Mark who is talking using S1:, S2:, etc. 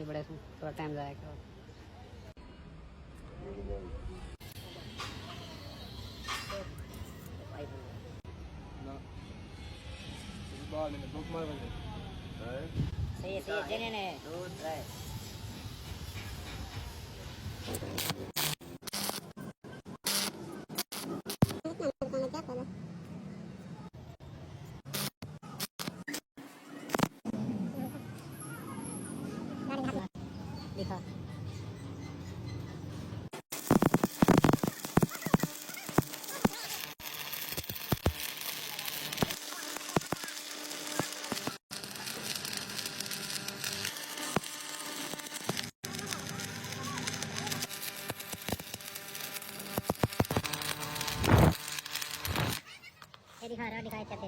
S1: बड़े थोड़ा टाइम जाएगा। सही है जेन्युइन है। दिखा दिखा रहा दिखाई चलते